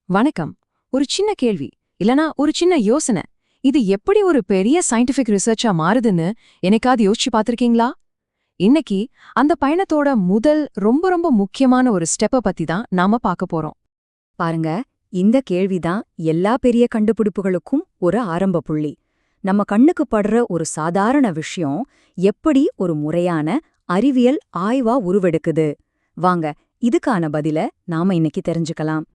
வணக்கம். ஒரு சின்ன கேள்வி, இல்லனா ஒரு சின்ன யோசனை. இது எப்படி ஒரு பெரிய சயின்டிபிக் ரிசர்ச்சா மாறுதுன்னு என்னைக்காவது யோசிச்சு பார்த்திருக்கீங்களா? இன்னைக்கு அந்த பயணத்தோட முதல் ரொம்ப ரொம்ப முக்கியமான ஒரு ஸ்டெப்ப பத்தி தான் நாம பார்க்க போறோம். பாருங்க, இந்த கேள்விதான் எல்லா பெரிய கண்டுபிடிப்புகளுக்கும் ஒரு ஆரம்ப புள்ளி. நம்ம கண்ணுக்கு படுற ஒரு சாதாரண விஷயம் எப்படி ஒரு முறையான அறிவியல் ஆய்வா உருவெடுக்குது. வாங்க, இதுக்கான பதில நாம இன்னைக்கு தெரிஞ்சுக்கலாம்.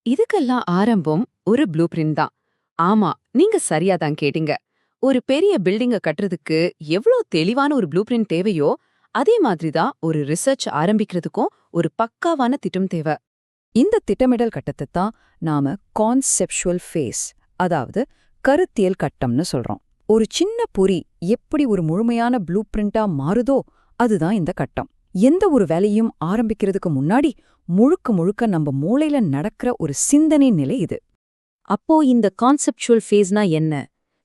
இதுக்கெல்லாம் ஆரம்பம் ஒரு ப்ளூ பிரிண்ட் தான். ஆமா, நீங்க சரியா தான் கேட்டீங்க. ஒரு பெரிய பில்டிங்க கட்டுறதுக்கு எவ்ளோ தெளிவான ஒரு ப்ளூ பிரிண்ட் தேவையோ, அதே மாதிரி தான் ஒரு ரிசர்ச் ஆரம்பிக்கிறதுக்கும் ஒரு பக்காவான திட்டம் தேவை. இந்த திட்டமிடல் கட்டத்தை தான் நாம கான்செப்சுவல் ஃபேஸ், அதாவது கருத்தியல் கட்டம்னு சொல்றோம். ஒரு சின்ன பொறி எப்படி ஒரு முழுமையான ப்ளூ பிரிண்டா மாறுதோ அதுதான் இந்த கட்டம். எந்த ஒரு வேலையும் ஆரம்பிக்கிறதுக்கு முன்னாடி முழுக்க முழுக்க நம்ம மூளையில நடக்கிற ஒரு சிந்தனை நிலை இது. அப்போ இந்த கான்செப்சுவல் ஃபேஸ்னா என்ன?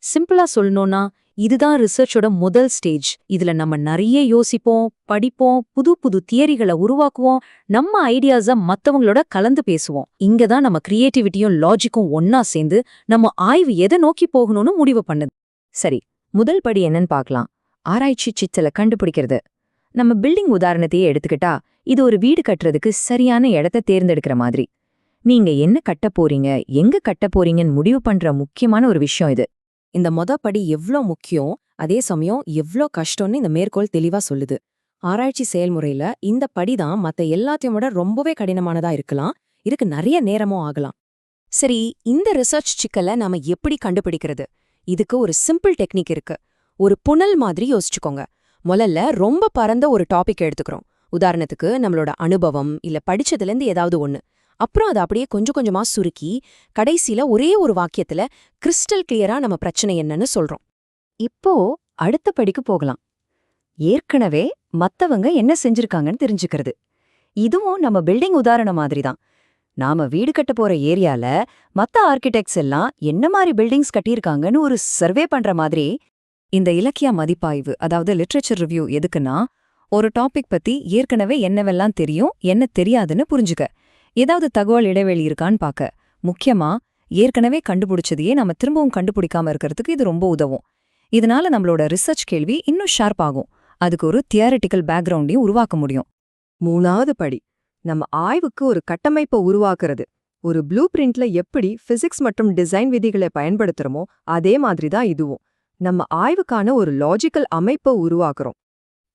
சிம்பிளா சொல்லணும்னா, இதுதான் ரிசர்ச்சோட முதல் ஸ்டேஜ். இதுல நம்ம நிறைய யோசிப்போம், படிப்போம், புது புது தியரிகளை உருவாக்குவோம், நம்ம ஐடியாஸ மத்தவங்களோட கலந்து பேசுவோம். இங்கதான் நம்ம கிரியேட்டிவிட்டியும் லாஜிக்கும் ஒன்னா சேர்ந்து நம்ம ஆய்வு எதை நோக்கி போகணும்னு முடிவு பண்ணுது. சரி, முதல் படி என்னன்னு பார்க்கலாம். ஆராய்ச்சி சிச்சலை கண்டுபிடிக்கிறது. நம்ம பில்டிங் உதாரணத்தையே எடுத்துக்கிட்டா, இது ஒரு வீடு கட்டுறதுக்கு சரியான இடத்தை தேர்ந்தெடுக்கிற மாதிரி. நீங்க என்ன கட்ட போறீங்க, எங்க கட்ட போறீங்கன்னு முடிவு பண்ற முக்கியமான ஒரு விஷயம் இது. இந்த படி எவ்ளோ முக்கியம், அதே சமயம் எவ்ளோ கஷ்டம்னு இந்த மேற்கோள் தெளிவா சொல்லுது. ஆராய்ச்சி செயல்முறையில இந்த படிதான் மத்த எல்லாத்தையும் விட ரொம்பவே கடினமானதா இருக்கலாம், இதுக்கு நிறைய நேரமும் ஆகலாம். சரி, இந்த ரிசர்ச் சிக்கலை நாம எப்படி கண்டுபிடிக்கிறது? இதுக்கு ஒரு சிம்பிள் டெக்னிக் இருக்கு. ஒரு புனல் மாதிரி யோசிச்சுக்கோங்க. முதல்ல ரொம்ப பரந்த ஒரு டாபிக் எடுத்துக்கிறோம். உதாரணத்துக்கு நம்மளோட அனுபவம் இல்ல படிச்சதுலேருந்து ஏதாவது ஒண்ணு. அப்புறம் அதை அப்படியே கொஞ்சம் கொஞ்சமா சுருக்கி கடைசியில ஒரே ஒரு வாக்கியத்துல கிறிஸ்டல் கிளியரா நம்ம பிரச்சனை என்னன்னு சொல்றோம். இப்போ அடுத்த படிக்கு போகலாம். ஏற்கனவே மத்தவங்க என்ன செஞ்சிருக்காங்கன்னு தெரிஞ்சுக்கிறது. இதுவும் நம்ம பில்டிங் உதாரணம் மாதிரி தான். நாம வீடு கட்ட போற ஏரியால மத்த ஆர்கிடெக்ட்ஸ் எல்லாம் என்ன மாதிரி பில்டிங்ஸ் கட்டியிருக்காங்கன்னு ஒரு சர்வே பண்ற மாதிரி. இந்த இலக்கிய மதிப்பாய்வு, அதாவது லிட்ரேச்சர் ரிவ்யூ எதுக்குன்னா, ஒரு டாபிக் பத்தி ஏற்கனவே என்னவெல்லாம் தெரியும், என்ன தெரியாதுன்னு புரிஞ்சுக்க. ஏதாவது தகவல் இடைவெளி இருக்கான்னு பார்க்க. முக்கியமா ஏற்கனவே கண்டுபிடிச்சதையே நம்ம திரும்பவும் கண்டுபிடிக்காம இருக்கிறதுக்கு இது ரொம்ப உதவும். இதனால நம்மளோட ரிசர்ச் கேள்வி இன்னும் ஷார்ப் ஆகும். அதுக்கு ஒரு தியரிட்டிக்கல் பேக்ரவுண்டையும் உருவாக்க முடியும். மூணாவது படி, நம்ம ஆய்வுக்கு ஒரு கட்டமைப்பை உருவாக்குறது. ஒரு ப்ளூ பிரிண்ட்ல எப்படி பிசிக்ஸ் மற்றும் டிசைன் விதிகளை பயன்படுத்துறோமோ அதே மாதிரி தான் இதுவும். நம்ம ஆய்வுக்கான ஒரு லாஜிக்கல் அமைப்பை உருவாக்குறோம்.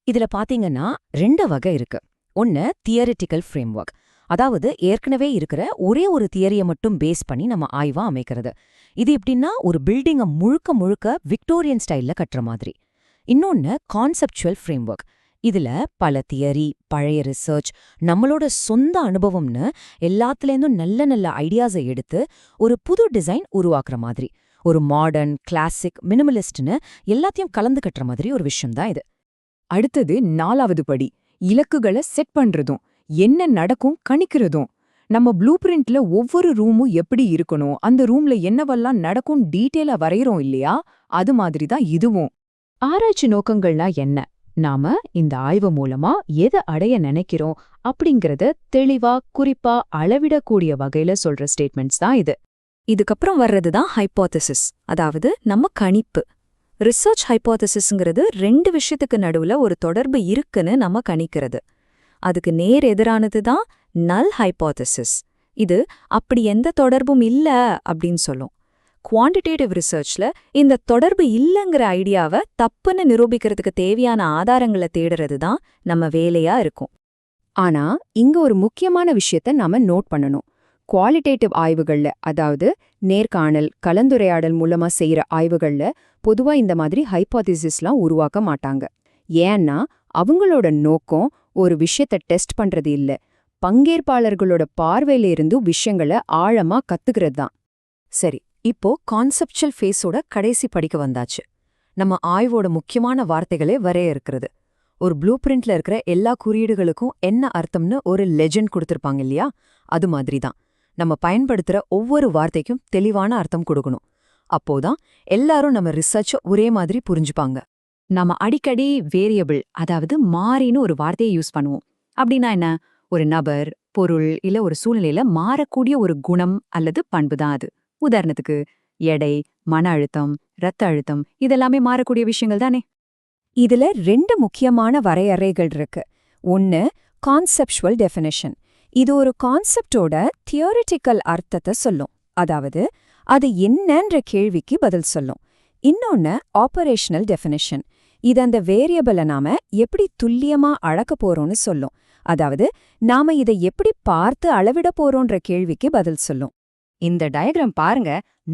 இதுல பாத்தீங்கன்னா 2 வகை இருக்கு. ஒன்னு தியரிட்டிக்கல் ஃப்ரேம்வொர்க், அதாவது ஏற்கனவே இருக்கிற ஒரே ஒரு தியரியை மட்டும் பேஸ் பண்ணி நம்ம ஆய்வா அமைக்கிறது. இது எப்படின்னா ஒரு பில்டிங்கை முழுக்க முழுக்க விக்டோரியன் ஸ்டைல்ல கட்டுற மாதிரி. இன்னொன்னு கான்செப்சுவல் ஃப்ரேம்வொர்க். இதுல பல தியரி, பழைய ரிசர்ச், நம்மளோட சொந்த அனுபவம்னு எல்லாத்துலேருந்தும் நல்ல நல்ல ஐடியாஸை எடுத்து ஒரு புது டிசைன் உருவாக்குற மாதிரி. ஒரு மாடர்ன், கிளாசிக், மினிமலிஸ்ட்னு எல்லாத்தையும் கலந்து கட்டுற மாதிரி ஒரு விஷயம்தான் இது. அடுத்தது 4வது படி, இலக்குகளை செட் பண்றதும் என்ன நடக்கும் கணிக்கிறதும். நம்ம ப்ளூ பிரிண்ட்ல ஒவ்வொரு ரூமும் எப்படி இருக்கணும், அந்த ரூம்ல என்னவெல்லாம் நடக்கும் டீட்டெயிலா வரைகிறோம் இல்லையா, அது மாதிரி தான் இதுவும். ஆராய்ச்சி நோக்கங்கள்னா என்ன, நாம இந்த ஆய்வு மூலமா எதை அடைய நினைக்கிறோம் அப்படிங்கறத தெளிவா குறிப்பா அளவிடக்கூடிய வகையில சொல்ற ஸ்டேட்மெண்ட்ஸ் தான் இது. இதுக்கப்புறம் வர்றதுதான் ஹைப்போதசிஸ், அதாவது நம்ம கணிப்பு. ரிசர்ச் ஹைப்போதசிஸ்ங்கிறது 2 விஷயத்துக்கு நடுவுல ஒரு தொடர்பு இருக்குன்னு நம்ம கணிக்கிறது. அதுக்கு நேர் எதிரானது தான் நல் ஹைப்போதசிஸ். இது அப்படி எந்த தொடர்பும் இல்ல அப்படின்னு சொல்லும். குவான்டிடேட்டிவ் ரிசர்ச்ல இந்த தொடர்பு இல்லங்கிற ஐடியாவை தப்புன்னு நிரூபிக்கிறதுக்கு தேவையான ஆதாரங்களை தேடுறது தான் நம்ம வேலையா இருக்கும். ஆனா இங்க ஒரு முக்கியமான விஷயத்த நாம நோட் பண்ணணும். குவாலிட்டேட்டிவ் ஆய்வுகள்ல, அதாவது நேர்காணல், கலந்துரையாடல் மூலமா செய்யற ஆய்வுகள்ல பொதுவா இந்த மாதிரி ஹைப்போதசிஸ்லாம் உருவாக்க மாட்டாங்க. ஏன்னா அவங்களோட நோக்கம் ஒரு விஷயத்த டெஸ்ட் பண்றது இல்ல, பங்கேற்பாளர்களோட பார்வையில இருந்து விஷயங்களை ஆழமா கத்துக்கிறது தான். சரி, இப்போ கான்செப்சுவல் ஃபேஸோட கடைசி படிக்க வந்தாச்சு. நம்ம ஆய்வோட முக்கியமான வார்த்தைகளே வரையறுக்கிறது. ஒரு ப்ளூ பிரிண்ட்ல இருக்கிற எல்லா குறியீடுகளுக்கும் என்ன அர்த்தம்னு ஒரு லெஜெண்ட் கொடுத்திருப்பாங்க இல்லையா, அது மாதிரி தான் நம்ம பயன்படுத்துற ஒவ்வொரு வார்த்தைக்கும் தெளிவான அர்த்தம் கொடுக்கணும். அப்போதான் எல்லாரும் நம்ம ரிசர்ச்ச ஒரே மாதிரி புரிஞ்சுப்பாங்க. நம்ம அடிக்கடி வேரியபிள், அதாவது மாறின்னு ஒரு வார்த்தையை யூஸ் பண்ணுவோம். அப்படின்னா என்ன? ஒரு நபர், பொருள் இல்ல ஒரு சூழ்நிலையில மாறக்கூடிய ஒரு குணம் அல்லது பண்பு தான் அது. உதாரணத்துக்கு எடை, மன அழுத்தம், ரத்த அழுத்தம் இதெல்லாமே மாறக்கூடிய விஷயங்கள் தானே. இதுல 2 முக்கியமான வரையறைகள் இருக்கு. ஒன்னு கான்செப்சுவல் டெஃபினிஷன். இது ஒரு கான்செப்டோட தியோரிட்டிக்கல் அர்த்தத்தை சொல்லும், அதாவது அது என்னன்ற கேள்விக்கு பதில் சொல்லும். இன்னொன்னு ஆபரேஷனல் டெஃபினிஷன். இது அந்த வேரியபிளை நாம எப்படி துல்லியமா அளக்க போறோம்னு சொல்லும், அதாவது நாம இதை எப்படி பார்த்து அளவிட போறோன்ற கேள்விக்கு பதில் சொல்லும். இந்த டயக்ராம் பாருங்க,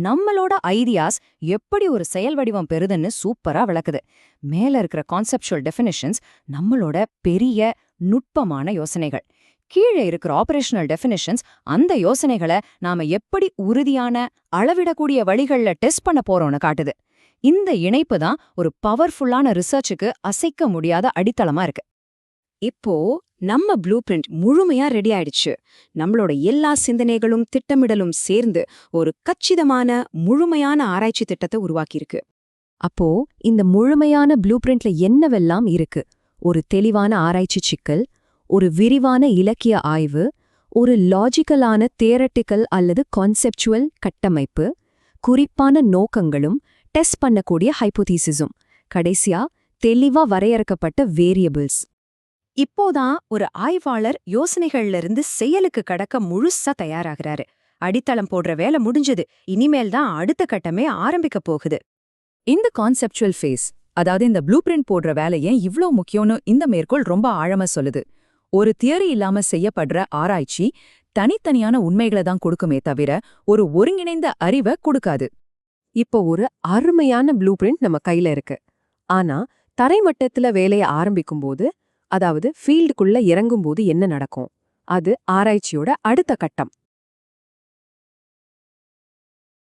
நம்மளோட ஐடியாஸ் எப்படி ஒரு செயல் வடிவம் பெறுதுன்னு சூப்பரா விளக்குது. மேல இருக்கிற கான்செப்சுவல் டெஃபினிஷன்ஸ் நம்மளோட பெரிய நுட்பமான யோசனைகள். கீழே இருக்கிற ஆபரேஷனல் டெஃபினிஷன்ஸ் அந்த யோசனைகளை நாம எப்படி உறுதியான அளவிடக்கூடிய வழிகள்ல டெஸ்ட் பண்ண போறோம்னு காட்டுது. இந்த இணைப்பு தான் ஒரு பவர்ஃபுல்லான ரிசர்ச்சுக்கு அசைக்க முடியாத அடித்தளமா இருக்கு. இப்போ நம்ம ப்ளூ பிரிண்ட் முழுமையா ரெடி ஆயிடுச்சு. நம்மளோட எல்லா சிந்தனைகளும் திட்டமிடலும் சேர்ந்து ஒரு கச்சிதமான முழுமையான ஆராய்ச்சி திட்டத்தை உருவாக்கியிருக்கு. அப்போ இந்த முழுமையான ப்ளூ பிரிண்ட்ல என்னவெல்லாம் இருக்கு? ஒரு தெளிவான ஆராய்ச்சி சிக்கல், ஒரு விரிவான இலக்கிய ஆய்வு, ஒரு லாஜிக்கலான தியரட்டிக்கல் அல்லது கான்செப்சுவல் கட்டமைப்பு, குறிப்பான நோக்கங்களும் டெஸ்ட் பண்ணக்கூடிய ஹைப்போதீசிஸும், கடைசியா தெளிவா வரையறுக்கப்பட்ட வேரியபிள்ஸ். இப்போதான் ஒரு ஆய்வாளர் யோசனைகள்ல இருந்து செயலுக்கு கடக்க முழுசா தயாராகிறாரு. அடித்தளம் போடுற வேலை முடிஞ்சது, இனிமேல் தான் அடுத்த கட்டமே ஆரம்பிக்க போகுது. இந்த கான்செப்சுவல் ஃபேஸ், அதாவது இந்த ப்ளூ பிரிண்ட் போடுற வேலை ஏன் இவ்ளோ முக்கியம்னு இந்த மேற்கோள் ரொம்ப ஆழமா சொல்லுது. ஒரு தியரி இல்லாம செய்யப்படுற ஆராய்ச்சி தனித்தனியான உண்மைகளை தான் கொடுக்குமே தவிர ஒரு ஒருங்கிணைந்த அறிவை கொடுக்காது. இப்போ ஒரு அருமையான ப்ளூ பிரிண்ட் நம்ம கையில இருக்கு. ஆனா தரைமட்டத்துல வேலையை ஆரம்பிக்கும்போது, அதாவது ஃபீல்டுக்குள்ள இறங்கும்போது என்ன நடக்கும்? அது ஆராய்ச்சியோட அடுத்த கட்டம்.